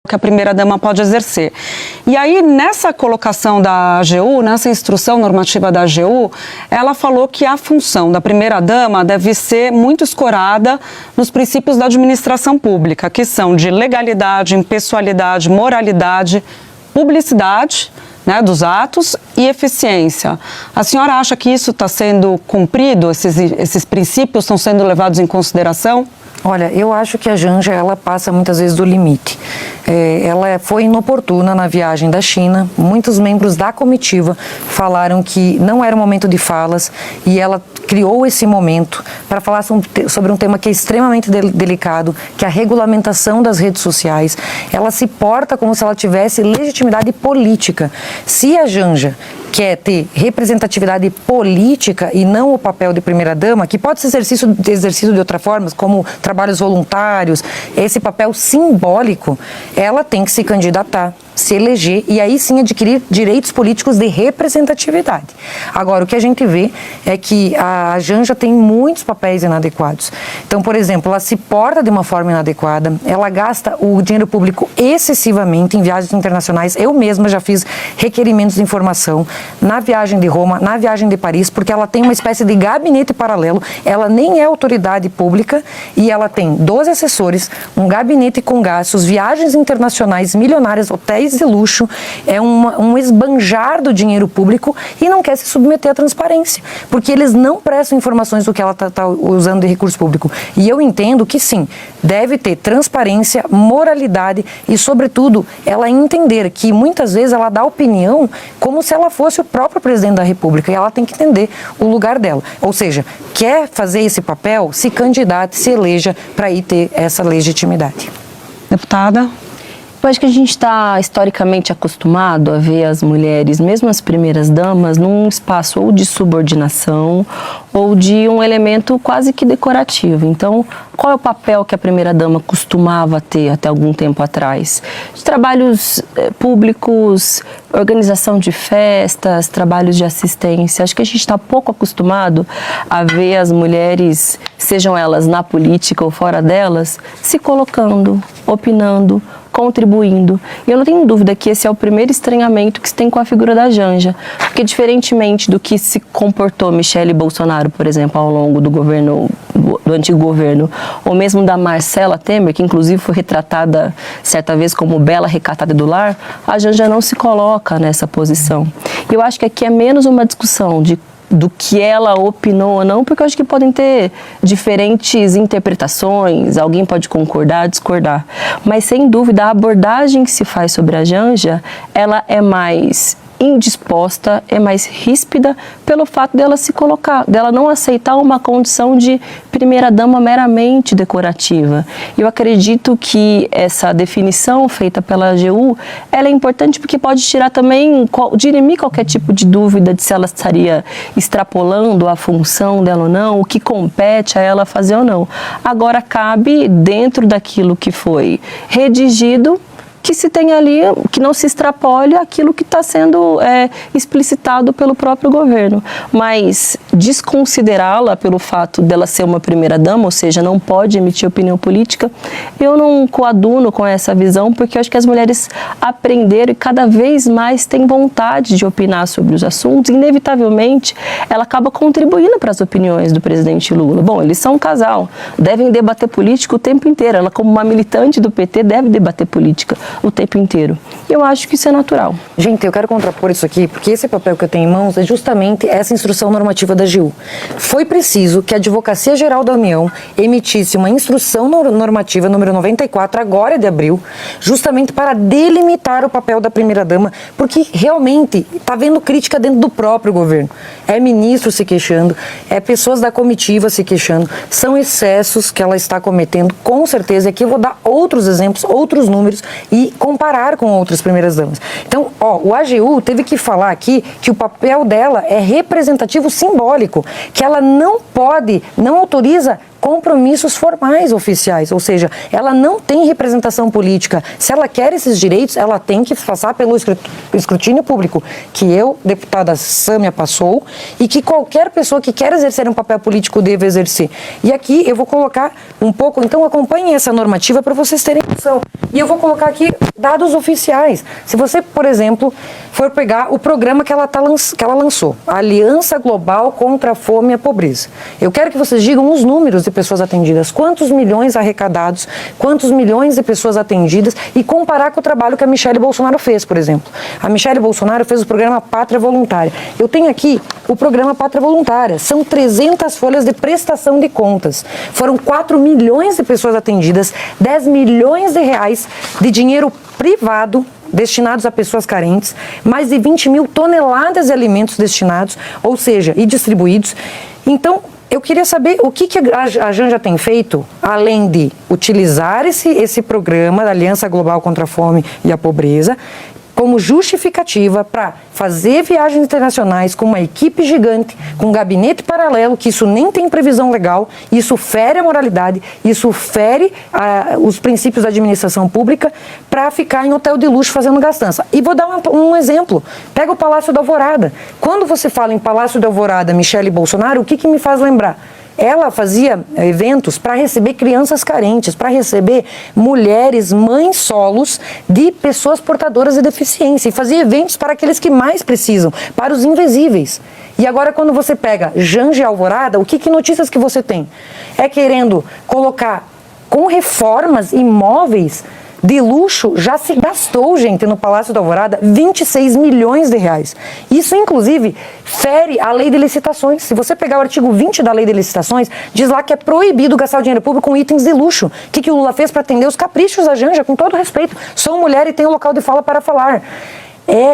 que a primeira-dama pode exercer. E aí, nessa colocação da AGU, nessa instrução normativa da AGU, ela falou que a função da primeira-dama deve ser muito escorada nos princípios da administração pública, que são de legalidade, impessoalidade, moralidade, publicidade, né, dos atos e eficiência. A senhora acha que isso está sendo cumprido, esses princípios estão sendo levados em consideração? Olha, eu acho que a Janja, ela passa muitas vezes do limite. Ela foi inoportuna na viagem da China, muitos membros da comitiva falaram que não era o momento de falas e ela criou esse momento para falar sobre um tema que é extremamente delicado, que é a regulamentação das redes sociais. Ela se porta como se ela tivesse legitimidade política. Se a Janja quer ter representatividade política e não o papel de primeira-dama, que pode ser exercido de outra forma, como trabalhos voluntários, esse papel simbólico, ela tem que se candidatar, se eleger e aí sim adquirir direitos políticos de representatividade. Agora, o que a gente vê é que a Janja tem muitos papéis inadequados. Então, por exemplo, ela se porta de uma forma inadequada, ela gasta o dinheiro público excessivamente em viagens internacionais. Eu mesma já fiz requerimentos de informação na viagem de Roma, na viagem de Paris, porque ela tem uma espécie de gabinete paralelo, ela nem é autoridade pública e ela tem 12 assessores, um gabinete com gastos, viagens internacionais milionárias, hotéis de luxo, é um esbanjar do dinheiro público e não quer se submeter à transparência, porque eles não prestam informações do que ela está usando de recurso público. E eu entendo que sim, deve ter transparência, moralidade e, sobretudo, ela entender que muitas vezes ela dá opinião como se ela fosse o próprio presidente da República e ela tem que entender o lugar dela. Ou seja, quer fazer esse papel, se candidate, se eleja para ir ter essa legitimidade. Deputada? Eu acho que a gente está historicamente acostumado a ver as mulheres, mesmo as primeiras damas, num espaço ou de subordinação ou de um elemento quase que decorativo. Então, qual é o papel que a primeira-dama costumava ter até algum tempo atrás? De trabalhos públicos, organização de festas, trabalhos de assistência. Acho que a gente está pouco acostumado a ver as mulheres, sejam elas na política ou fora delas, se colocando, opinando, contribuindo. E eu não tenho dúvida que esse é o primeiro estranhamento que se tem com a figura da Janja, porque diferentemente do que se comportou Michele Bolsonaro, por exemplo, ao longo do governo, do antigo governo, ou mesmo da Marcela Temer, que inclusive foi retratada certa vez como bela recatada do lar, a Janja não se coloca nessa posição. E eu acho que aqui é menos uma discussão do que ela opinou ou não, porque eu acho que podem ter diferentes interpretações, alguém pode concordar, discordar. Mas, sem dúvida, a abordagem que se faz sobre a Janja, ela é mais indisposta, é mais ríspida pelo fato dela se colocar, dela não aceitar uma condição de primeira-dama meramente decorativa. Eu acredito que essa definição feita pela AGU, ela é importante porque pode tirar também, dirimir qualquer tipo de dúvida de se ela estaria extrapolando a função dela ou não, o que compete a ela fazer ou não. Agora, cabe, dentro daquilo que foi redigido, que se tem ali, que não se extrapole aquilo que está sendo explicitado pelo próprio governo. Mas desconsiderá-la pelo fato dela ser uma primeira-dama, ou seja, não pode emitir opinião política, eu não coaduno com essa visão, porque eu acho que as mulheres aprenderam e cada vez mais têm vontade de opinar sobre os assuntos. Inevitavelmente, ela acaba contribuindo para as opiniões do presidente Lula. Bom, eles são um casal, devem debater política o tempo inteiro. Ela, como uma militante do PT, deve debater política o tempo inteiro. E eu acho que isso é natural. Gente, eu quero contrapor isso aqui, porque esse papel que eu tenho em mãos é justamente essa instrução normativa da AGU. Foi preciso que a Advocacia Geral da União emitisse uma instrução normativa número 94, agora de abril, justamente para delimitar o papel da primeira-dama, porque realmente está havendo crítica dentro do próprio governo. É ministro se queixando, é pessoas da comitiva se queixando, são excessos que ela está cometendo, com certeza. Aqui eu vou dar outros exemplos, outros números e comparar com outras primeiras-damas. Então, o AGU teve que falar aqui que o papel dela é representativo simbólico, que ela não pode, não autoriza compromissos formais oficiais, ou seja, ela não tem representação política. Se ela quer esses direitos, ela tem que passar pelo escrutínio público, que eu, deputada Sâmia, passou, e que qualquer pessoa que quer exercer um papel político deve exercer. E aqui eu vou colocar um pouco, então acompanhem essa normativa para vocês terem noção. E eu vou colocar aqui dados oficiais. Se você, por exemplo, for pegar o programa que ela lançou, a Aliança Global contra a Fome e a Pobreza. Eu quero que vocês digam os números de pessoas atendidas, quantos milhões arrecadados, quantos milhões de pessoas atendidas, e comparar com o trabalho que a Michele Bolsonaro fez, por exemplo. A Michele Bolsonaro fez o programa Pátria Voluntária. Eu tenho aqui o programa Pátria Voluntária. São 300 folhas de prestação de contas. Foram 4 milhões de pessoas atendidas, 10 milhões de reais de dinheiro privado destinados a pessoas carentes, mais de 20 mil toneladas de alimentos destinados, ou seja, e distribuídos. Então, eu queria saber o que a Janja tem feito, além de utilizar esse programa da Aliança Global contra a Fome e a Pobreza como justificativa para fazer viagens internacionais com uma equipe gigante, com um gabinete paralelo, que isso nem tem previsão legal, isso fere a moralidade, isso fere os princípios da administração pública, para ficar em hotel de luxo fazendo gastança. E vou dar um exemplo. Pega o Palácio da Alvorada. Quando você fala em Palácio da Alvorada, Michele Bolsonaro, o que me faz lembrar? Ela fazia eventos para receber crianças carentes, para receber mulheres, mães solos de pessoas portadoras de deficiência, e fazia eventos para aqueles que mais precisam, para os invisíveis. E agora, quando você pega Janja e Alvorada, o que notícias que você tem? É querendo colocar com reformas imóveis de luxo. Já se gastou, gente, no Palácio da Alvorada 26 milhões de reais. Isso, inclusive, fere a lei de licitações. Se você pegar o artigo 20 da lei de licitações, diz lá que é proibido gastar o dinheiro público com itens de luxo. O que o Lula fez para atender os caprichos da Janja? Com todo respeito, sou mulher e tenho local de fala para falar.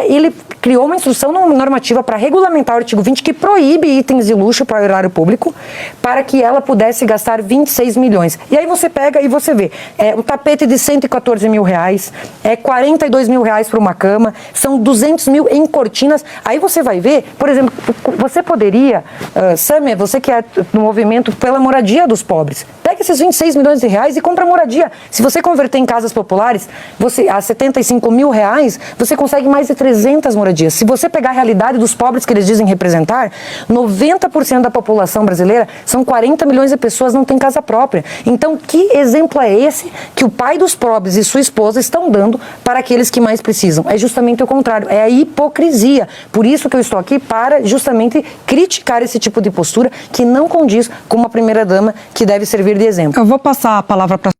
Ele criou uma instrução normativa para regulamentar o artigo 20 que proíbe itens de luxo para o erário público, para que ela pudesse gastar 26 milhões. E aí você pega e você vê, um tapete de 114 mil reais, 42 mil reais para uma cama, são 200 mil em cortinas. Aí você vai ver, por exemplo, você poderia, Sâmia, você que é no movimento pela moradia dos pobres, pega esses 26 milhões de reais e compra moradia. Se você converter em casas populares, a 75 mil reais, você consegue mais de 300 moradias. Se você pegar a realidade dos pobres que eles dizem representar, 90% da população brasileira, são 40 milhões de pessoas, não tem casa própria. Então, que exemplo é esse que o pai dos pobres e sua esposa estão dando para aqueles que mais precisam? É justamente o contrário, é a hipocrisia. Por isso que eu estou aqui, para justamente criticar esse tipo de postura que não condiz com uma primeira-dama que deve servir de exemplo. Eu vou passar a palavra para